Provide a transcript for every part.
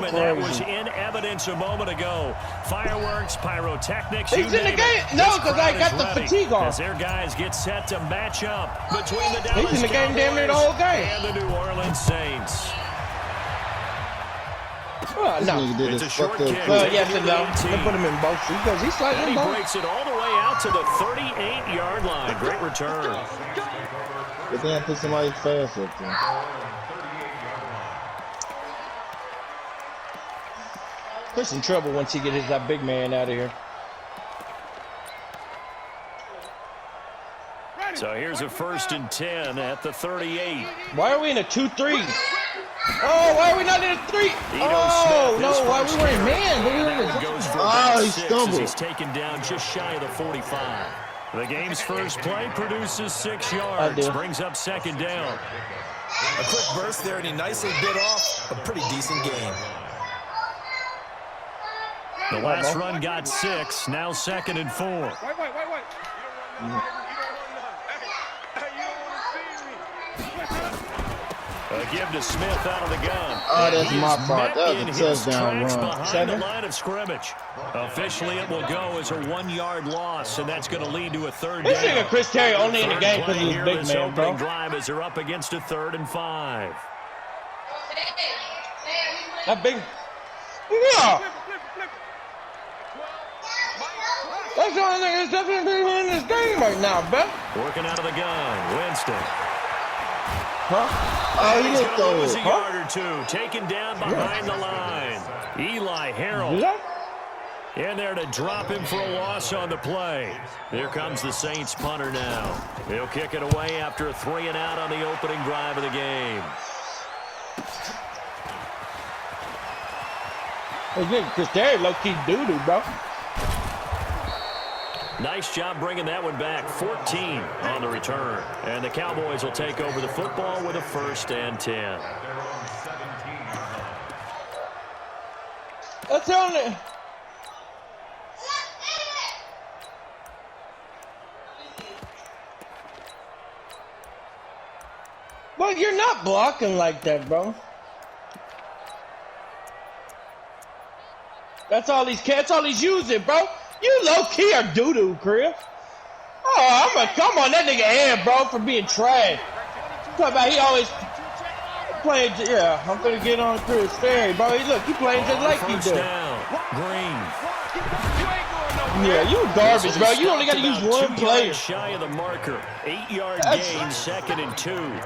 and that was in evidence a moment ago. Fireworks, pyrotechnics. He's in the game. No, because I got the fatigue on. As their guys get set to match up between the Dallas He's in the game damn near the whole game. and the New Orleans Saints. No. It's a short kick. Yes and no. They put him in both because he's slightly and he both. breaks it all the way out to the 38-yard line. Great return. But then put somebody fast up there. Chris in trouble once he gets that big man out of here. So here's a 1st and 10 at the 38. Why are we in a 2-3? Oh, why are we not in a 3? Oh, no, why we were in man? He stumbled. He's taken down just shy of the 45. The game's first play produces 6 yards, brings up 2nd down. A quick burst there, and he nicely bit off a pretty decent game. The last run got 6, now 2nd and 4. A give to Smith out of the gun. Oh, that's my part. That was a touchdown run. Behind the line of scrimmage. Officially, it will go as a 1-yard loss, and that's going to lead to a 3rd down. This nigga Chris Terry only in the game because he's big man, bro. Drive as they're up against a 3rd and 5. That big. Yeah. That's the only thing that's definitely in this game right now, bro. Working out of the gun, Winston. Huh? Oh, he didn't throw it. it. A yard or two, taken down behind the line. Eli Harrell in there to drop him for a loss on the play. Here comes the Saints punter now. He'll kick it away after a 3 and out on the opening drive of the game. Hey, Chris Terry low-key doo-doo, bro. Nice job bringing that one back. 14 on the return. And the Cowboys will take over the football with a 1st and 10. That's only. Well, you're not blocking like that, bro. That's all these cats, all he's using, bro. You low-key are doo-doo, Chris. Oh, come on, that nigga head, bro, for being trash. Talk about he always playing. Yeah, I'm gonna get on Chris Terry, bro. Look, he playing just like you do. Green. Yeah, you garbage, bro. You only got to use one player. Shy of the marker. 8-yard gain, 2nd and 2.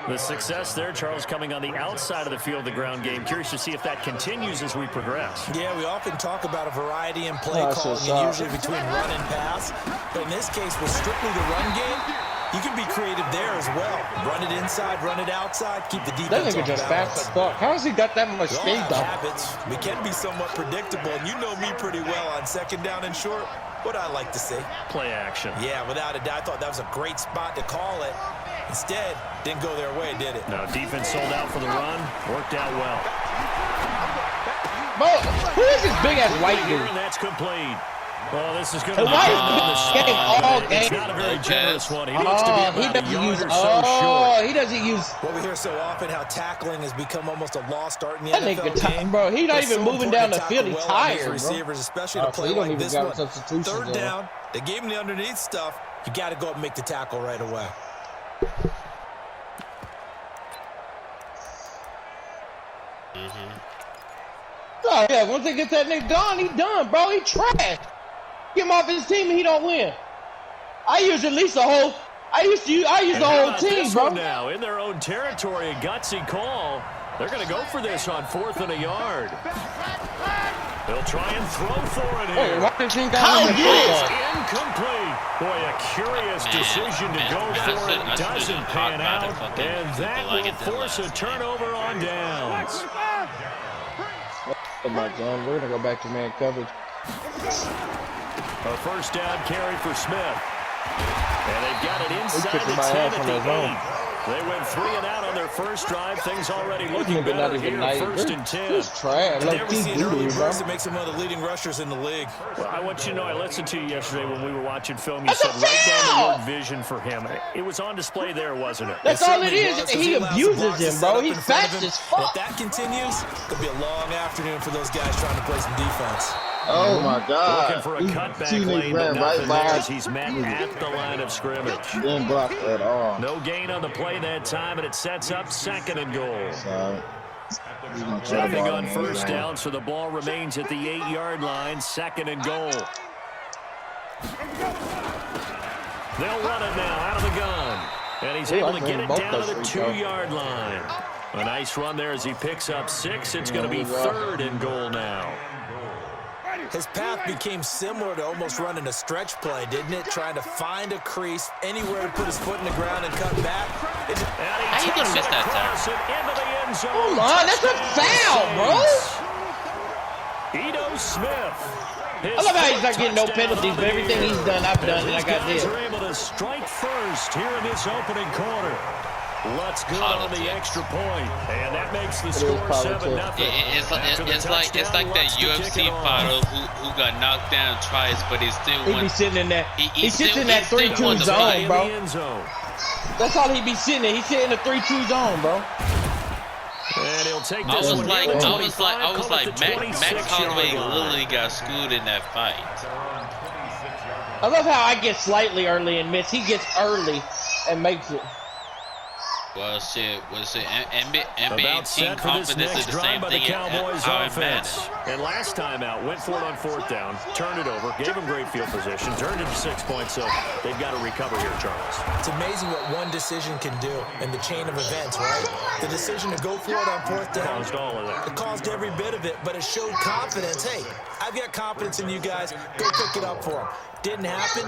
The success there, Charles, coming on the outside of the field, the ground game. Curious to see if that continues as we progress. Yeah, we often talk about a variety in play calling, and usually between run and pass. But in this case, with strictly the run game, you can be creative there as well. Run it inside, run it outside, keep the defense on balance. That nigga just fast as fuck. How has he got that much speed, though? Habits. We can be somewhat predictable, and you know me pretty well on 2nd down and short. What I like to say. Play action. Yeah, without a doubt. I thought that was a great spot to call it. Instead, didn't go their way, did it? No, defense sold out for the run. Worked out well. Bro, who is this big-ass white dude? And that's complete. Well, this is going to be all game. It's not a very generous one. He needs to be about a yard or so short. He doesn't use. Well, we hear so often how tackling has become almost a lost art in the that NFL nigga game. Bro, he's not even moving down the field. He's tired, receivers, especially to play like this one. 3rd down, they gave him the underneath stuff. You got to go up and make the tackle right away. Oh, yeah, once they get that nigga done, he done, bro. He trash. Get him off his team and he don't win. I use at least the whole. I use the whole team, bro. Now in their own territory, a gutsy call. They're going to go for this on 4th and a yard. They'll try and throw for it here. Incomplete. Boy, a curious decision to go for it. Doesn't pan out, and that will force a turnover on downs. Oh my God, we're gonna go back to man coverage. A 1st down carry for Smith. And they've got it inside the 10 at the 8. They went 3 and out on their first drive. Things already looking Nigga not better even here. nice. First and 10. This trash. Like, Never seen an early burst that makes him one of the leading rushers in the league. Well, I want you to know, I listened to you yesterday when we were watching film. You said right down the word vision for him. It was on display there, wasn't it? That's all it is. He abuses him, bro. He's fast as fuck. If that continues, it'll be a long afternoon for those guys trying to play some defense. Oh my God! Looking for a cutback lane, but nothing there as he's met at the line of scrimmage. Didn't block at all. No gain on the play that time, and it sets up 2nd and goal. Sorry. Nothing on first down, so the ball remains at the 8-yard line. 2nd and goal. They'll run it now out of the gun. And he's able to get it down to the 2-yard line. A nice run there as he picks up 6. It's going to be 3rd and goal now. His path became similar to almost running a stretch play, didn't it? Trying to find a crease, anywhere to put his foot in the ground and cut back. How you gonna miss that tackle? Come on, that's a foul, bro. Edo Smith. I love how he's not getting no penalties, but everything he's done, I've done, and I got this. Are able to strike first here in this opening quarter. Lutz good on the extra point, and that makes the score 7-0. It's like that UFC fighter who got knocked down twice, but he still won. He be sitting in that. He sits in that 3-2 zone, bro. That's all he be sitting in. He's sitting in the 3-2 zone, bro. And he'll take I this was one. like, Max Holloway literally got screwed in that fight. I love how I get slightly early and miss. He gets early and makes it. Well, shit, NBA About team set for this confidence next is the drive same by the thing Cowboys as how it offense. matters. And last time out, went for it on 4th down, turned it over, gave him great field position, turned it to 6 points, so they've got to recover here, Charles. It's amazing what one decision can do in the chain of events, right? The decision to go for it on 4th down. Caused all of that. It caused every bit of it, but it showed confidence. Hey, I've got confidence in you guys. Go pick it up for them. Didn't happen.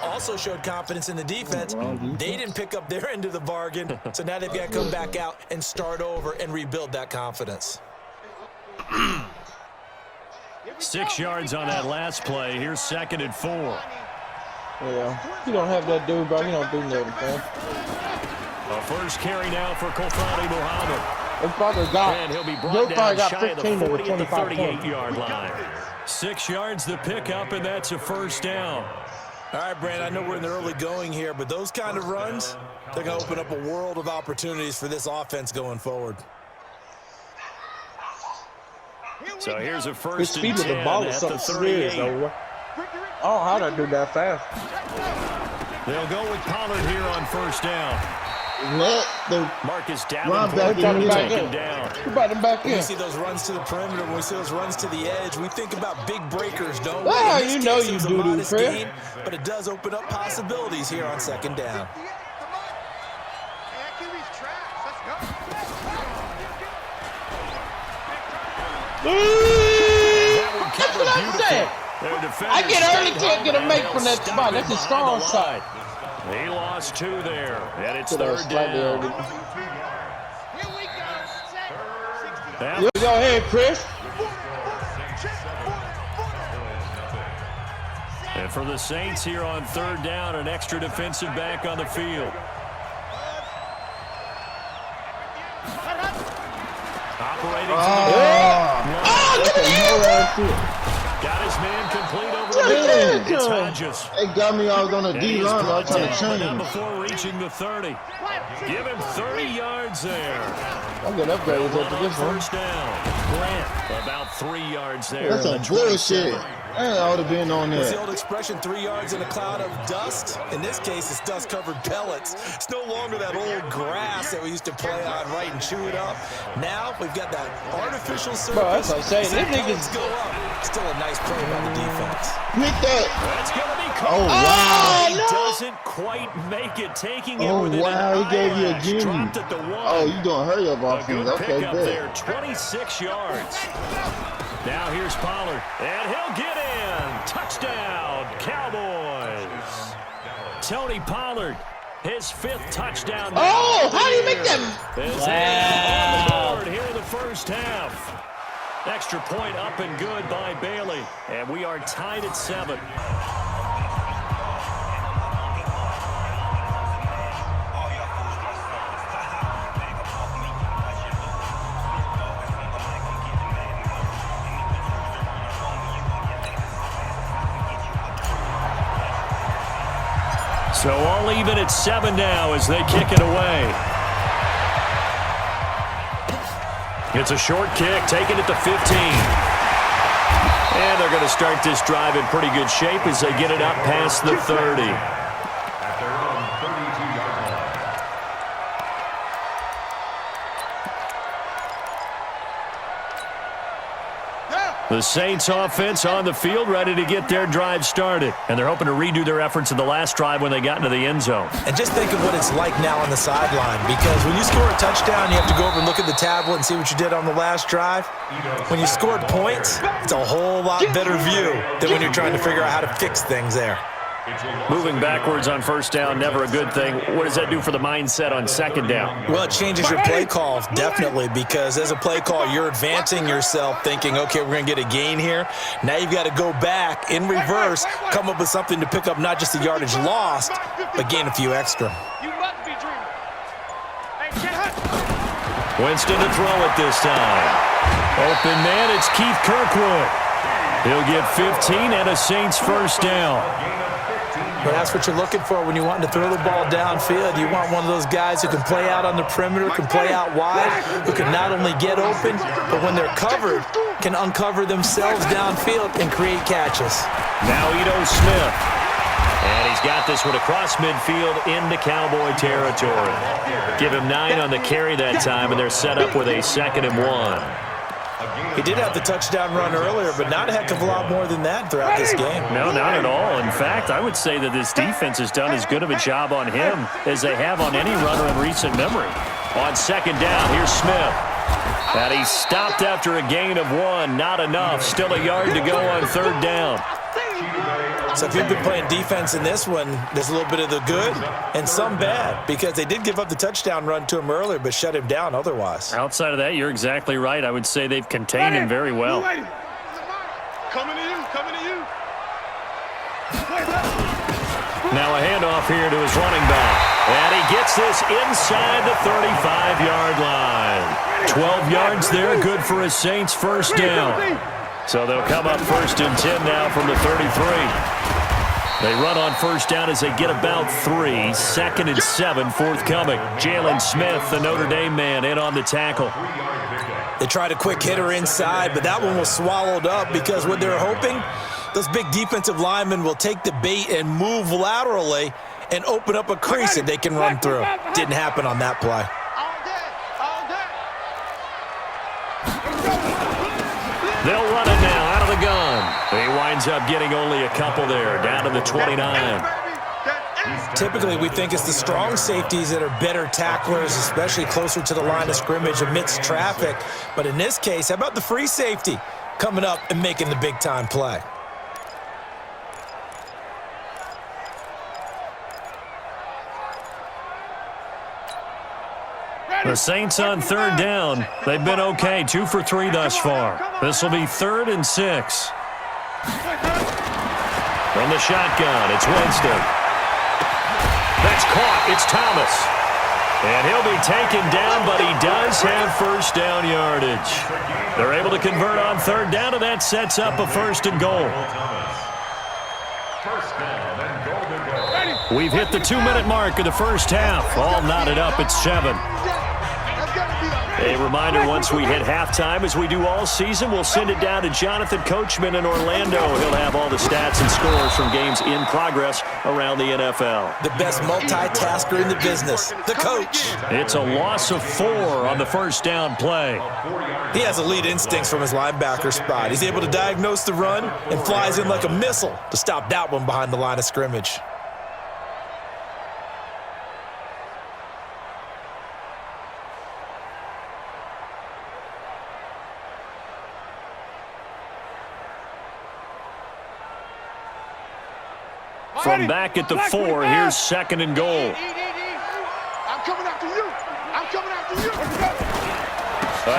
Also showed confidence in the defense. They didn't pick up their end of the bargain, so now they've got to come back out and start over and rebuild that confidence. 6 yards on that last play. Here's 2nd and 4. Yeah, you don't have that dude, bro. You don't do nothing, man. A first carry now for Kofani Muhammad. And he'll be brought down shy of the 40 at the 38-yard line. 6 yards the pickup, and that's a first down. All right, Brand, I know we're in the early going here, but those kind of runs, they're going to open up a world of opportunities for this offense going forward. So here's a first and 10 the speed of the ball is at the something 38. serious, oh, how'd I do that fast? They'll go with Pollard here on first down. Let the Marcus run back Davenport in. taken down. Who brought him back When in? we see those runs to the perimeter, when we see those runs to the edge, we think about big breakers, don't we? Wow, In this you know case, you it was a do, modest Chris. gain, but it does open up possibilities here on 2nd down. That's what I'm saying. I get early kick and a make from that spot. That's his strong side. He lost 2 there, and it's 3rd down. Go ahead, Chris. And for the Saints here on 3rd down, an extra defensive back on the field. Operating from the got his man complete over the middle. It's Hodges. It got me. I was on a D line. I was trying to change. Before reaching the 30. Give him 30 yards there. I'm going to upgrade it to this one. First down. Grant about 3 yards there. That's some bullshit. I ought to been on It's the there. old expression, 3 yards in a cloud of dust. In this case, it's dust-covered pellets. It's no longer that old grass that we used to play on, right, and chew it up. Now we've got that artificial surface. Bro, that's what I'm saying. Them Pellets niggas go up. Still a nice play by the defense. Hit that. That's going to be Oh, called. wow. He doesn't quite make it. Taking it Oh, within wow. an He gave you a eyelash. gimme. Dropped at the 1. Oh, you doing hurry up A offense. good Okay, pickup good. there, 26 yards. Now here's Pollard, and he'll get in. Touchdown, Cowboys. Tony Pollard, his 5th touchdown. Oh, how do you make that? On the board here in the first half. Extra point up and good by Bailey, and we are tied at 7. So all even at 7 now as they kick it away. It's a short kick, taken at the 15. And they're going to start this drive in pretty good shape as they get it up past the 30. The Saints offense on the field, ready to get their drive started. And they're hoping to redo their efforts in the last drive when they got into the end zone. And just think of what it's like now on the sideline, because when you score a touchdown, you have to go over and look at the tablet and see what you did on the last drive. When you scored points, it's a whole lot better view than when you're trying to figure out how to fix things there. Moving backwards on first down, never a good thing. What does that do for the mindset on second down? Well, it changes your play call, definitely, because as a play call, you're advancing yourself thinking, okay, we're going to get a gain here. Now you've got to go back in reverse, come up with something to pick up not just the yardage lost, but gain a few extra. Winston to throw it this time. Open man, it's Keith Kirkwood. He'll get 15 and a Saints first down. But that's what you're looking for when you want to throw the ball downfield. You want one of those guys who can play out on the perimeter, can play out wide, who can not only get open, but when they're covered, can uncover themselves downfield and create catches. Now Ito Smith. And he's got this one across midfield into Cowboy territory. Give him 9 on the carry that time, and they're set up with a 2nd and 1. He did have the touchdown run earlier, but not a heck of a lot more than that throughout this game. No, not at all. In fact, I would say that this defense has done as good of a job on him as they have on any runner in recent memory. On second down, here's Smith. And he's stopped after a gain of 1. Not enough. Still a yard to go on third down. So if you've been playing defense in this one, there's a little bit of the good and some bad, because they did give up the touchdown run to him earlier but shut him down otherwise. Outside of that, you're exactly right. I would say they've contained him very well. Coming to you. Now a handoff here to his running back. And he gets this inside the 35-yard line. 12 yards there, good for a Saints first down. So they'll come up 1st and 10 now from the 33. They run on first down as they get about 3. 2nd and 7 forthcoming. Jalen Smith, the Notre Dame man, in on the tackle. They tried a quick hitter inside, but that one was swallowed up because what they're hoping, those big defensive linemen will take the bait and move laterally and open up a crease that they can run through. Didn't happen on that play. They'll run it now out of the gun. He winds up getting only a couple there, down to the 29. Typically, we think it's the strong safeties that are better tacklers, especially closer to the line of scrimmage amidst traffic. But in this case, how about the free safety coming up and making the big-time play? The Saints on third down. They've been okay, 2 for 3 thus far. This will be 3rd and 6. From the shotgun, it's Winston. That's caught. It's Thomas. And he'll be taken down, but he does have first down yardage. They're able to convert on third down, and that sets up a 1st and goal. We've hit the 2-minute mark of the first half. All knotted up at 7. A reminder, once we hit halftime, as we do all season, we'll send it down to Jonathan Coachman in Orlando. He'll have all the stats and scores from games in progress around the NFL. The best multitasker in the business, the coach. It's a loss of 4 on the first down play. He has elite instincts from his linebacker spot. He's able to diagnose the run and flies in like a missile to stop that one behind the line of scrimmage. From back at the 4, here's 2nd and goal. I'm coming after you.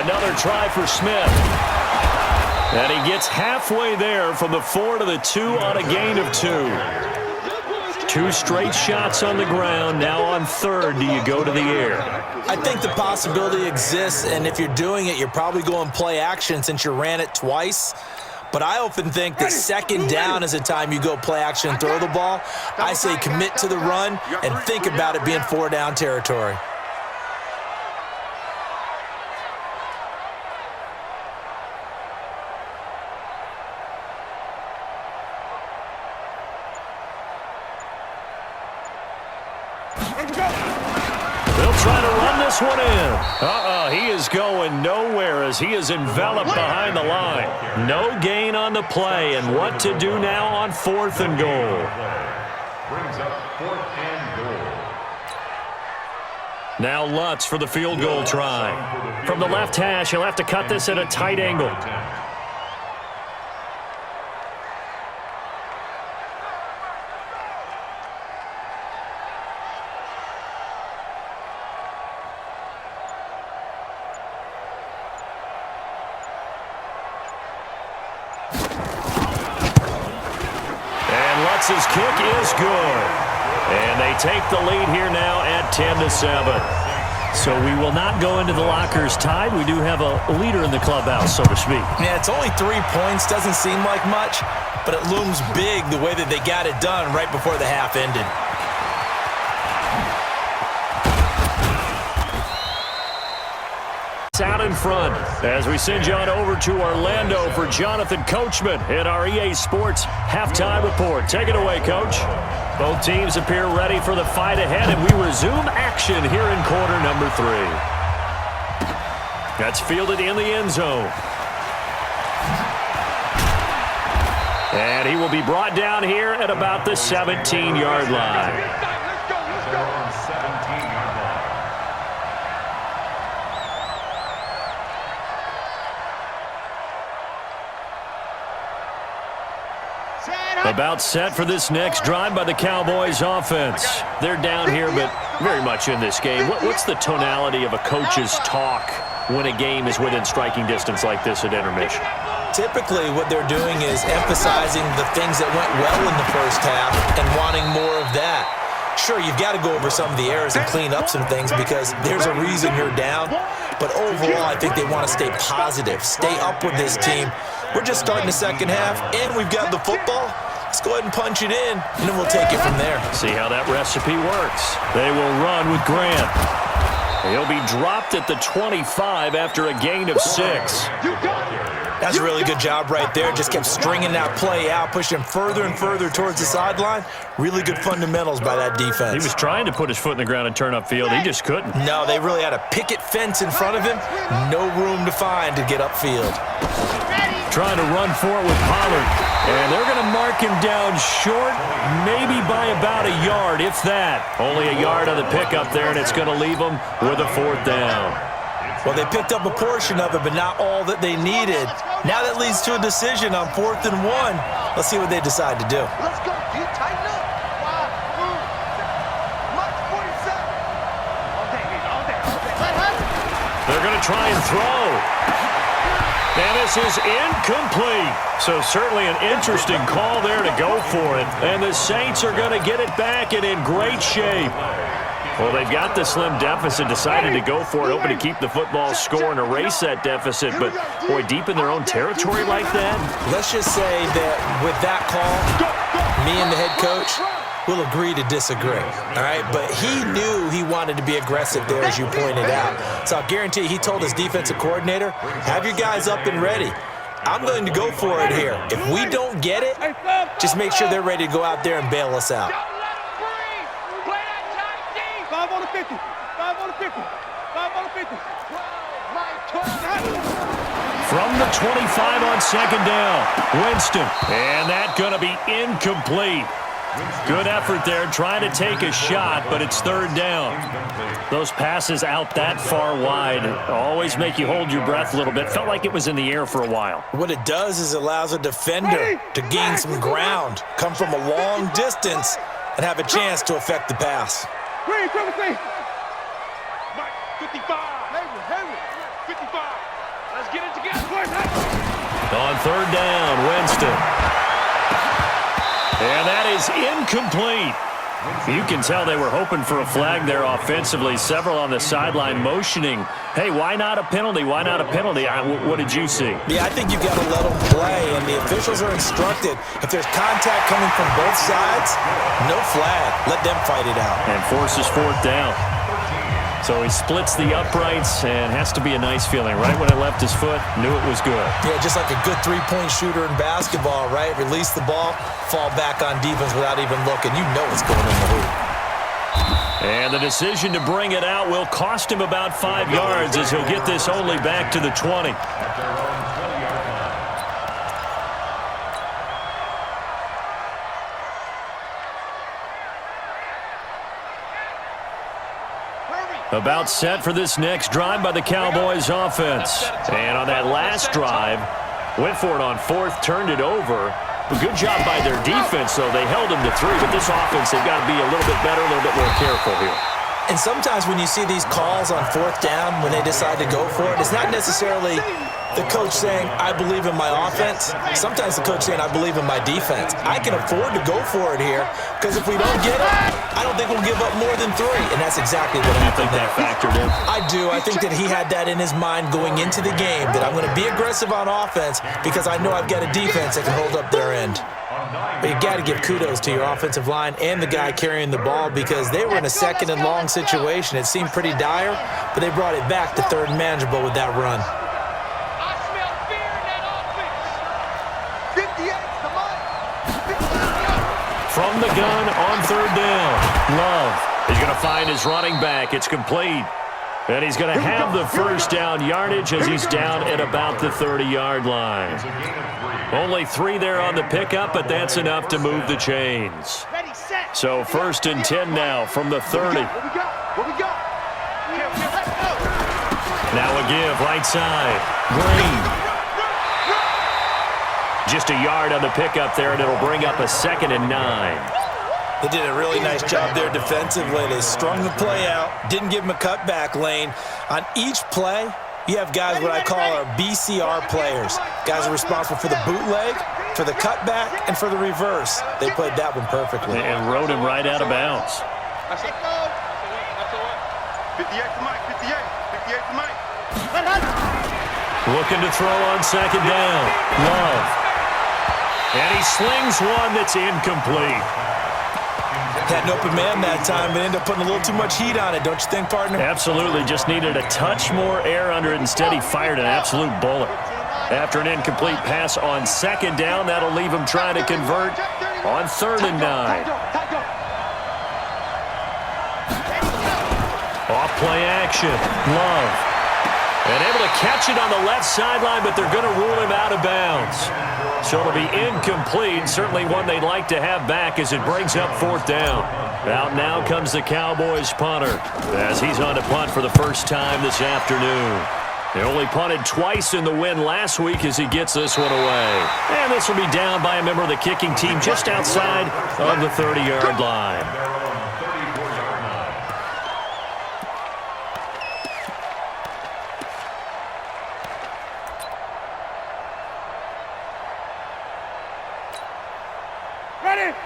Another try for Smith. And he gets halfway there from the 4 to the 2 on a gain of 2. 2 straight shots on the ground. Now on third, do you go to the air? I think the possibility exists, and if you're doing it, you're probably going play action since you ran it twice. But I often think that second down is a time you go play action and throw the ball. I say commit to the run and think about it being 4-down territory. They'll try to run this one in. He is going nowhere as he is enveloped behind the line. No gain on the play, and what to do now on 4th and goal. Brings up 4th and goal. Now Lutz for the field goal try. From the left hash, he'll have to cut this at a tight angle. Lutz's kick is good. And they take the lead here now at 10-7. So we will not go into the lockers tied. We do have a leader in the clubhouse, so to speak. Yeah, it's only 3 points. Doesn't seem like much, but it looms big the way that they got it done right before the half ended. Out in front as we send you on over to Orlando for Jonathan Coachman in our EA Sports halftime report. Take it away, Coach. Both teams appear ready for the fight ahead, and we resume action here in quarter number 3. That's fielded in the end zone. And he will be brought down here at about the 17-yard line. About set for this next drive by the Cowboys offense. They're down here, but very much in this game. What's the tonality of a coach's talk when a game is within striking distance like this at intermission? Typically, what they're doing is emphasizing the things that went well in the first half and wanting more of that. Sure, you've got to go over some of the errors and clean up some things because there's a reason you're down. But overall, I think they want to stay positive, stay up with this team. We're just starting the second half, and we've got the football. Let's go ahead and punch it in, and then we'll take it from there. See how that recipe works. They will run with Grant. He'll be dropped at the 25 after a gain of 6. That's a really good job right there. Just kept stringing that play out, pushing further and further towards the sideline. Really good fundamentals by that defense. He was trying to put his foot in the ground and turn upfield. He just couldn't. No, they really had a picket fence in front of him. No room to find to get upfield. Trying to run for it with Pollard. And they're going to mark him down short, maybe by about a yard, if that. Only a yard on the pickup there, and it's going to leave them with a 4th down. Well, they picked up a portion of it, but not all that they needed. Now that leads to a decision on 4th and 1. Let's see what they decide to do. Let's go. You tighten up. 5, move. Mark 47. All day. They're going to try and throw. And this is incomplete. So certainly an interesting call there to go for it. And the Saints are going to get it back and in great shape. Well, they've got the slim deficit, decided to go for it, hoping to keep the football score and erase that deficit. But, boy, deep in their own territory like that. Let's just say that with that call, me and the head coach will agree to disagree, all right? But he knew he wanted to be aggressive there, as you pointed out. So I'll guarantee he told his defensive coordinator, have your guys up and ready. I'm going to go for it here. If we don't get it, just make sure they're ready to go out there and bail us out. 5 on the 50. 5 on the 50. 5 on the 50. From the 25 on second down, Winston. And that's going to be incomplete. Good effort there, trying to take a shot, but it's 3rd down. Those passes out that far wide always make you hold your breath a little bit. Felt like it was in the air for a while. What it does is allows a defender to gain some ground, come from a long distance, and have a chance to affect the pass. 55. 55. Let's get it together. On 3rd down, Winston. And that is incomplete. You can tell they were hoping for a flag there offensively. Several on the sideline motioning, hey, why not a penalty? Why not a penalty? What did you see? Yeah, I think you've got to let them play, and the officials are instructed. If there's contact coming from both sides, no flag. Let them fight it out. And forces fourth down. So he splits the uprights, and has to be a nice feeling. Right when it left his foot, knew it was good. Yeah, just like a good three-point shooter in basketball, right? Release the ball, fall back on defense without even looking. You know what's going in the hoop. And the decision to bring it out will cost him about 5 yards as he'll get this only back to the 20. About set for this next drive by the Cowboys offense. And on that last drive, went for it on fourth, turned it over. Good job by their defense, though. They held them to 3, but this offense, they've got to be a little bit better, a little bit more careful here. And sometimes when you see these calls on fourth down, when they decide to go for it, it's not necessarily the coach saying, I believe in my offense. Sometimes the coach saying, I believe in my defense. I can afford to go for it here because if we don't get it, I don't think we'll give up more than 3. And that's exactly what happened there. I think that factored in. I do. I think that he had that in his mind going into the game, that I'm going to be aggressive on offense because I know I've got a defense that can hold up their end. But you got to give kudos to your offensive line and the guy carrying the ball because they were in a second and long situation. It seemed pretty dire, but they brought it back to third and manageable with that run. I smell fear in that offense. 58's the money. From the gun on third down, Love is going to find his running back. It's complete. And he's going to have the first down yardage as he's down at about the 30-yard line. Only 3 there on the pickup, but that's enough to move the chains. So 1st and 10 now from the 30. Now a give, right side. Green. Just a yard on the pickup there, and it'll bring up a 2nd and 9. They did a really nice job there defensively. They strung the play out, didn't give him a cutback lane. On each play, you have guys what I call our BCR players. Guys are responsible for the bootleg, for the cutback, and for the reverse. They played that one perfectly. And rode him right out of bounds. 58 to Mike, 58 to Mike. Looking to throw on 2nd down. Love. And he slings one that's incomplete. Had an open man that time, but ended up putting a little too much heat on it, don't you think, partner? Absolutely. Just needed a touch more air under it. Instead, he fired an absolute bullet. After an incomplete pass on 2nd down, that'll leave him trying to convert on 3rd and 9. Off play action. Love. And able to catch it on the left sideline, but they're going to rule him out of bounds. So it'll be incomplete. Certainly one they'd like to have back as it brings up 4th down. Out now comes the Cowboys punter as he's on to punt for the first time this afternoon. They only punted twice in the win last week as he gets this one away. And this will be down by a member of the kicking team just outside of the 30-yard line.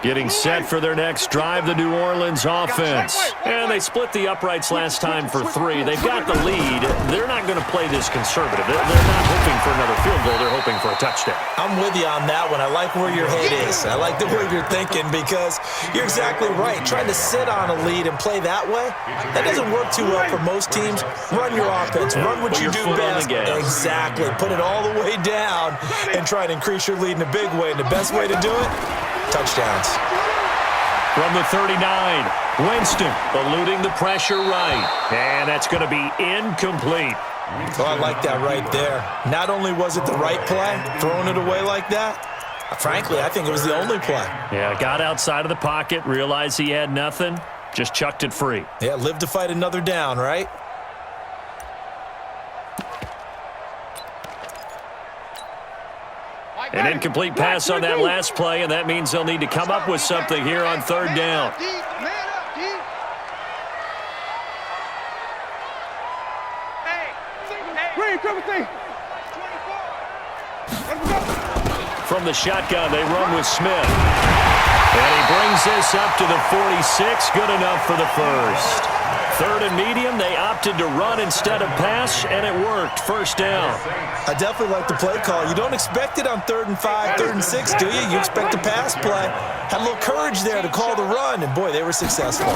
Getting set for their next drive, the New Orleans offense. And they split the uprights last time for 3. They've got the lead. They're not going to play this conservative. They're not hoping for another field goal. They're hoping for a touchdown. I'm with you on that one. I like where your head is. I like the way you're thinking because you're exactly right. Trying to sit on a lead and play that way, that doesn't work too well for most teams. Run your offense. Run what you do best. Exactly. Put it all the way down and try to increase your lead in a big way. And the best way to do it, touchdowns. From the 39, Winston eluding the pressure right. And that's going to be incomplete. Oh, I like that right there. Not only was it the right play, throwing it away like that, frankly, I think it was the only play. Yeah, got outside of the pocket, realized he had nothing, just chucked it free. Yeah, live to fight another down, right? An incomplete pass on that last play, and that means they'll need to come up with something here on 3rd down. from the shotgun. They run with Smith. And he brings this up to the 46. Good enough for the first. Third and medium, they opted to run instead of pass, and it worked. First down. I definitely like the play call. You don't expect it on 3rd and 5, 3rd and 6, do you? You expect a pass play. Had a little courage there to call the run, and, boy, they were successful.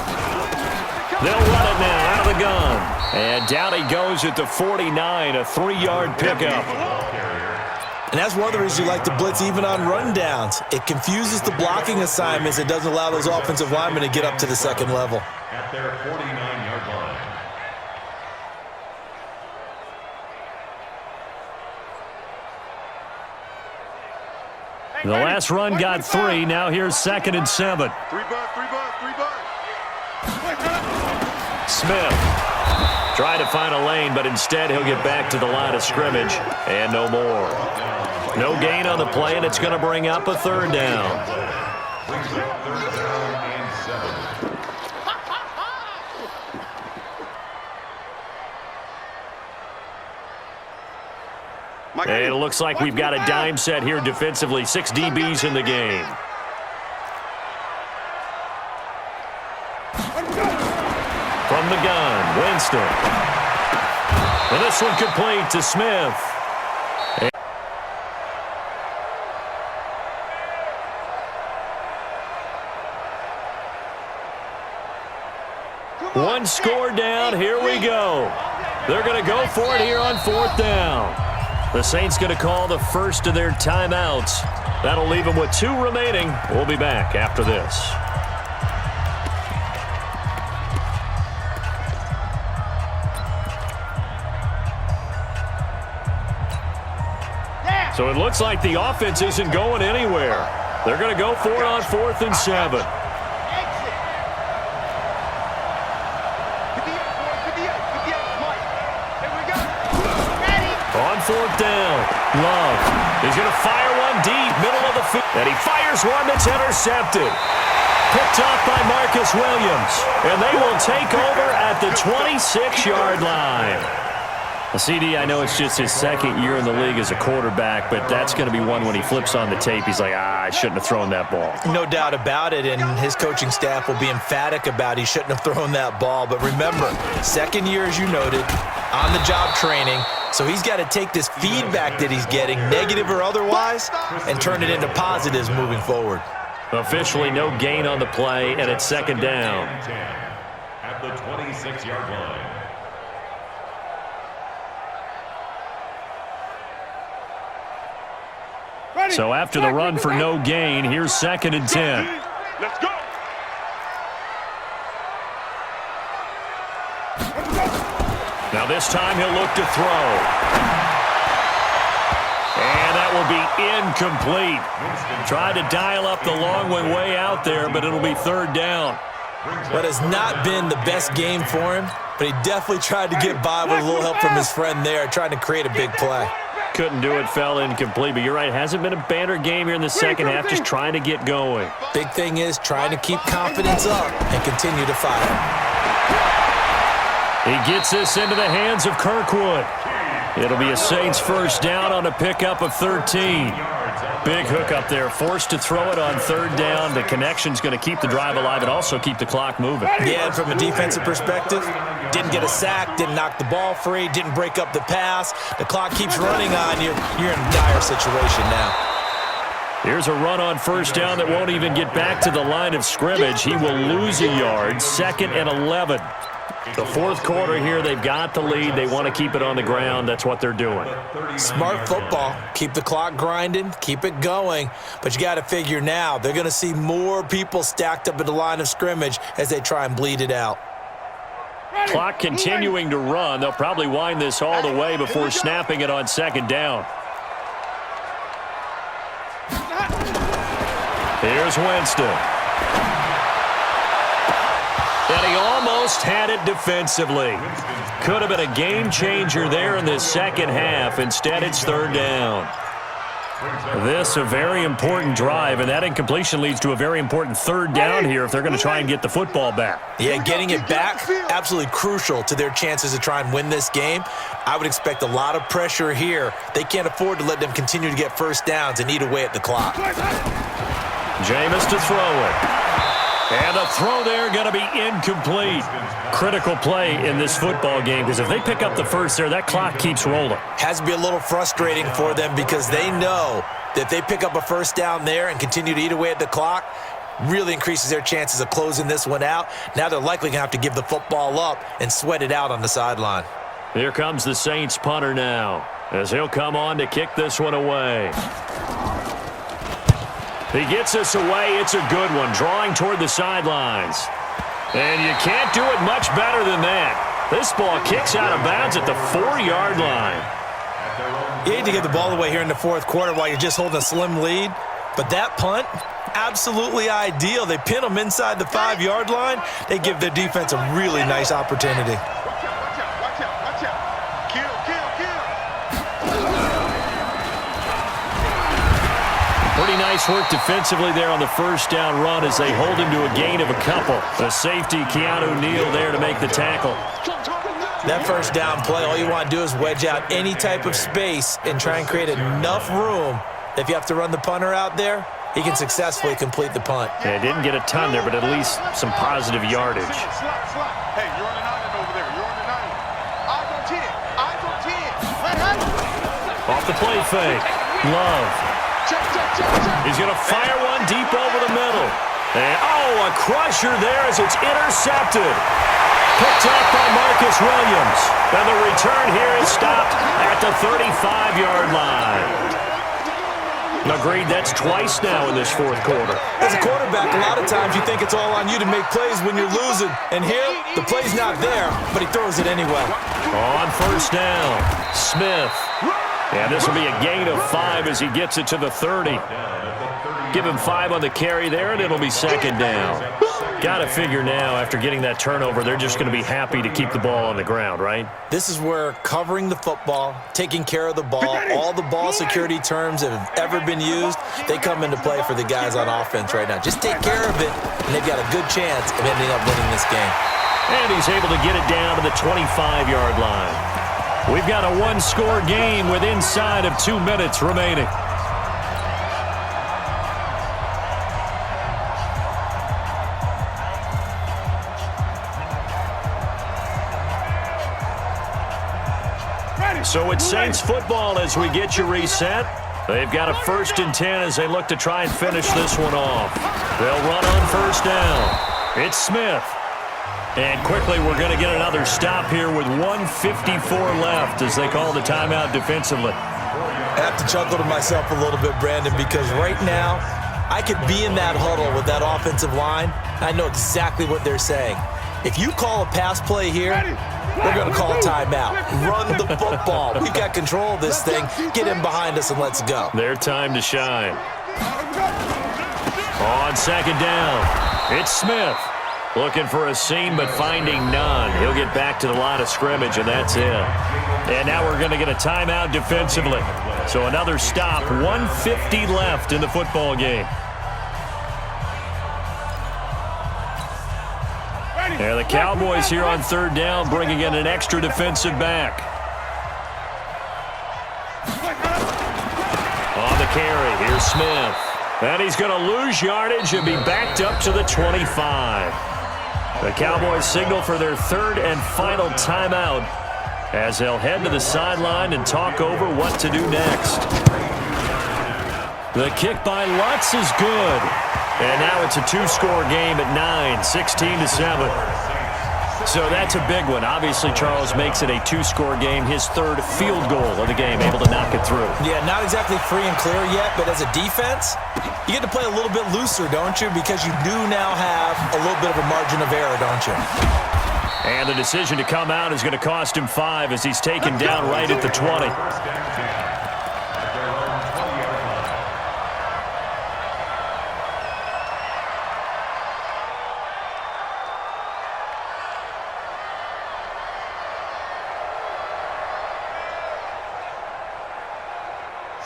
They'll run it now out of the gun. And down he goes at the 49, a 3-yard pickup. And that's one of the reasons you like to blitz even on run downs. It confuses the blocking assignments. It doesn't allow those offensive linemen to get up to the second level. At their 49-yard line. The last run got 3. Now here's 2nd and 7. 3 bucks, 3 bucks, 3 bucks. Smith trying to find a lane, but instead he'll get back to the line of scrimmage and no more. No gain on the play, and it's going to bring up a 3rd down. Brings up 3rd down and 7. And it looks like we've got a dime set here defensively. 6 DBs in the game. From the gun, Winston. And this one complete to Smith. One score down. Here we go. They're going to go for it here on 4th down. The Saints going to call the first of their timeouts. That'll leave them with 2 remaining. We'll be back after this. So it looks like the offense isn't going anywhere. They're going to go for it on 4th and 7. On 4th down, Love is going to fire one deep, middle of the field. And he fires one that's intercepted. Picked off by Marcus Williams. And they will take over at the 26-yard line. Well, CD, I know it's just his 2nd year in the league as a quarterback, but that's going to be one when he flips on the tape. He's like, I shouldn't have thrown that ball. No doubt about it, and his coaching staff will be emphatic about he shouldn't have thrown that ball. But remember, 2nd year, as you noted, on-the-job training. So he's got to take this feedback that he's getting, negative or otherwise, and turn it into positives moving forward. Officially no gain on the play, and it's 2nd down. At the 26-yard line. So after the run for no gain, here's 2nd and 10. Let's go. Now this time he'll look to throw. And that will be incomplete. Tried to dial up the long one way out there, but it'll be 3rd down. But it's not been the best game for him, but he definitely tried to get by with a little help from his friend there, trying to create a big play. Couldn't do it, fell incomplete, but you're right, hasn't been a banner game here in the 2nd half, just trying to get going. Big thing is trying to keep confidence up and continue to fire. He gets this into the hands of Kirkwood. It'll be a Saints first down on a pickup of 13. Big hook up there, forced to throw it on 3rd down. The connection's going to keep the drive alive and also keep the clock moving. Yeah, and from a defensive perspective, didn't get a sack, didn't knock the ball free, didn't break up the pass. The clock keeps running on you. You're in a dire situation now. Here's a run on 1st down that won't even get back to the line of scrimmage. He will lose a yard, 2nd and 11. The 4th quarter here, they've got the lead. They want to keep it on the ground. That's what they're doing. Smart football. Keep the clock grinding. Keep it going. But you got to figure now, they're going to see more people stacked up at the line of scrimmage as they try and bleed it out. Clock continuing to run. They'll probably wind this all the way before snapping it on 2nd down. Here's Winston. And he almost had it defensively. Could have been a game changer there in this 2nd half. Instead, it's 3rd down. This a very important drive, and that incompletion leads to a very important third down here if they're going to try and get the football back. Yeah, getting it back, absolutely crucial to their chances to try and win this game. I would expect a lot of pressure here. They can't afford to let them continue to get first downs and eat away at the clock. Jameis to throw it. And the throw there going to be incomplete. Critical play in this football game because if they pick up the first there, that clock keeps rolling. Has to be a little frustrating for them because they know that if they pick up a first down there and continue to eat away at the clock, really increases their chances of closing this one out. Now they're likely going to have to give the football up and sweat it out on the sideline. Here comes the Saints punter now as he'll come on to kick this one away. He gets this away. It's a good one, drawing toward the sidelines. And you can't do it much better than that. This ball kicks out of bounds at the 4-yard line. You hate to give the ball away here in the fourth quarter while you're just holding a slim lead, but that punt, absolutely ideal. They pin them inside the 5-yard line. They give their defense a really nice opportunity. Watch out. Kill. Pretty nice work defensively there on the first down run as they hold him to a gain of a couple. The safety, Keanu Neal, there to make the tackle. That first down play, all you want to do is wedge out any type of space and try and create enough room. If you have to run the punter out there, he can successfully complete the punt. Yeah, didn't get a ton there, but at least some positive yardage. Hey, you're on an island over there. You're on an island. Eyes on 10. Off the play fake. Love. He's going to fire one deep over the middle. And, a crusher there as it's intercepted. Picked up by Marcus Williams. And the return here is stopped at the 35-yard line. Agreed, that's twice now in this fourth quarter. As a quarterback, a lot of times you think it's all on you to make plays when you're losing. And here, the play's not there, but he throws it anyway. On first down, Smith. And this will be a gain of 5 as he gets it to the 30. Give him 5 on the carry there, and it'll be second down. Got to figure now, after getting that turnover, they're just going to be happy to keep the ball on the ground, right? This is where covering the football, taking care of the ball, all the ball security terms that have ever been used, they come into play for the guys on offense right now. Just take care of it, and they've got a good chance of ending up winning this game. And he's able to get it down to the 25-yard line. We've got a one-score game with inside of 2 minutes remaining. So it's Saints football as we get you reset. They've got a 1st and 10 as they look to try and finish this one off. They'll run on first down. It's Smith. And quickly we're going to get another stop here with 1:54 left as they call the timeout defensively. I have to chuckle to myself a little bit, Brandon, because right now I could be in that huddle with that offensive line. I know exactly what they're saying. If you call a pass play here, we're going to call a timeout. Run the football. We've got control of this thing. Get in behind us and let's go. Their time to shine. On second down, it's Smith. Looking for a seam, but finding none. He'll get back to the line of scrimmage, and that's it. And now we're going to get a timeout defensively. So another stop, 1:50 left in the football game. And the Cowboys here on third down bringing in an extra defensive back. On the carry, here's Smith. And he's going to lose yardage and be backed up to the 25. The Cowboys signal for their third and final timeout as they'll head to the sideline and talk over what to do next. The kick by Lutz is good. And now it's a 2-score game at 9, 16-7. So that's a big one. Obviously, Charles makes it a 2-score game, his third field goal of the game, able to knock it through. Yeah, not exactly free and clear yet, but as a defense, you get to play a little bit looser, don't you? Because you do now have a little bit of a margin of error, don't you? And the decision to come out is going to cost him 5 as he's taken down right at the 20.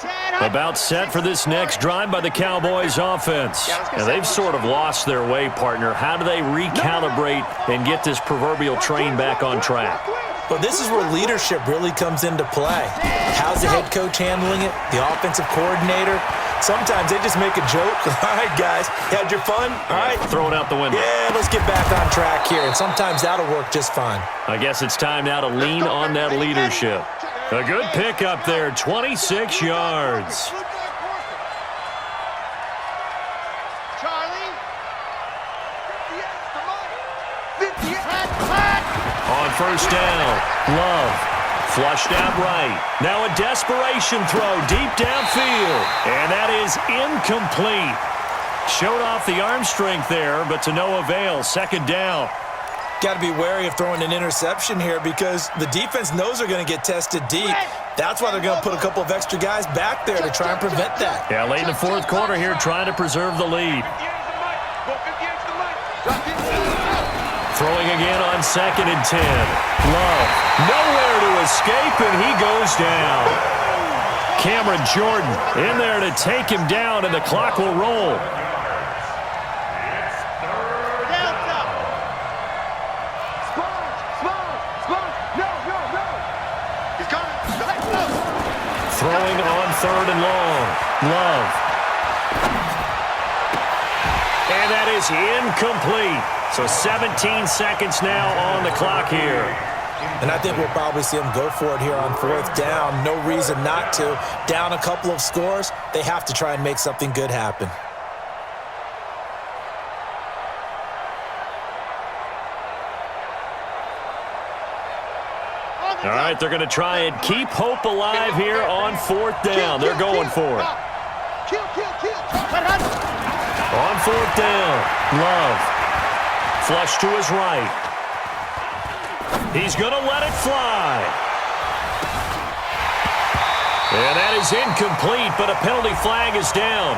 Set About set for this next drive by the Cowboys offense. Now, they've sort of lost their way, partner. How do they recalibrate and get this proverbial train back on track? Well, this is where leadership really comes into play. How's the head coach handling it? The offensive coordinator? Sometimes they just make a joke. All right, guys, you had your fun? All right. Throw it out the window. Yeah, let's get back on track here, and sometimes that'll work just fine. I guess it's time now to lean on that leadership. A good pickup there, 26 yards. Charlie. 58. On first down, Love flushed out right. Now a desperation throw deep downfield, and that is incomplete. Showed off the arm strength there, but to no avail. Second down. Got to be wary of throwing an interception here because the defense knows they're going to get tested deep. That's why they're going to put a couple of extra guys back there to try and prevent that. Yeah, late in the fourth quarter here, trying to preserve the lead. Throwing again on 2nd and 10. Love, nowhere to escape, and he goes down. Cameron Jordan in there to take him down, and the clock will roll. Throwing on 3rd and long. Love. And that is incomplete. So 17 seconds now on the clock here. And I think we'll probably see them go for it here on 4th down. No reason not to. Down a couple of scores, they have to try and make something good happen. All right, they're going to try and keep hope alive here on 4th down. They're going for it. On 4th down, Love. Flush to his right. He's going to let it fly. And that is incomplete, but a penalty flag is down.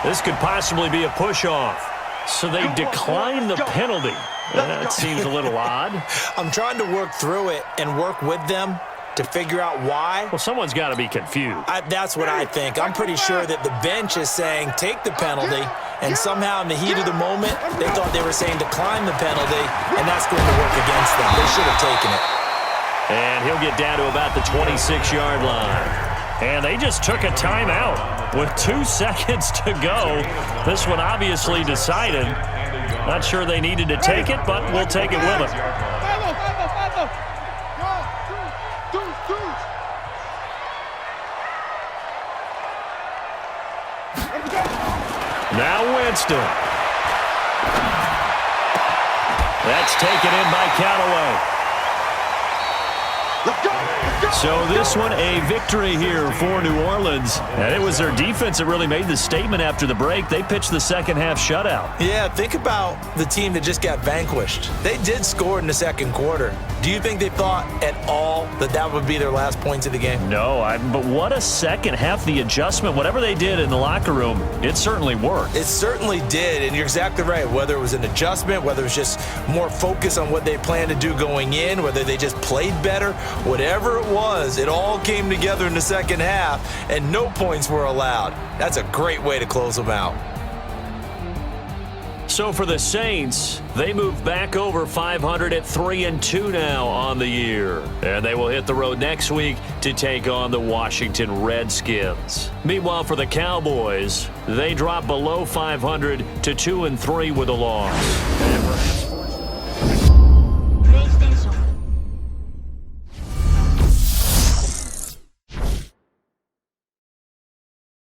This could possibly be a push-off. So they decline the penalty. That seems a little odd. I'm trying to work through it and work with them to figure out why. Well, someone's got to be confused. That's what I think. I'm pretty sure that the bench is saying take the penalty, and somehow in the heat of the moment, they thought they were saying decline the penalty, and that's going to work against them. They should have taken it. And he'll get down to about the 26-yard line. And they just took a timeout with 2 seconds to go. This one obviously decided. Not sure they needed to take it, but we'll take it with them. Now Winston. That's taken in by Callaway. So this one, a victory here for New Orleans. And it was their defense that really made the statement after the break. They pitched the second-half shutout. Yeah, think about the team that just got vanquished. They did score in the second quarter. Do you think they thought at all that that would be their last points of the game? No, but what a second half. The adjustment, whatever they did in the locker room, it certainly worked. It certainly did, and you're exactly right. Whether it was an adjustment, whether it was just more focus on what they planned to do going in, whether they just played better, whatever it was, it all came together in the second half, and no points were allowed. That's a great way to close them out. So for the Saints, they move back over 500 at 3-2 now on the year. And they will hit the road next week to take on the Washington Redskins. Meanwhile, for the Cowboys, they drop below 500 to 2-3 with a loss. And perhaps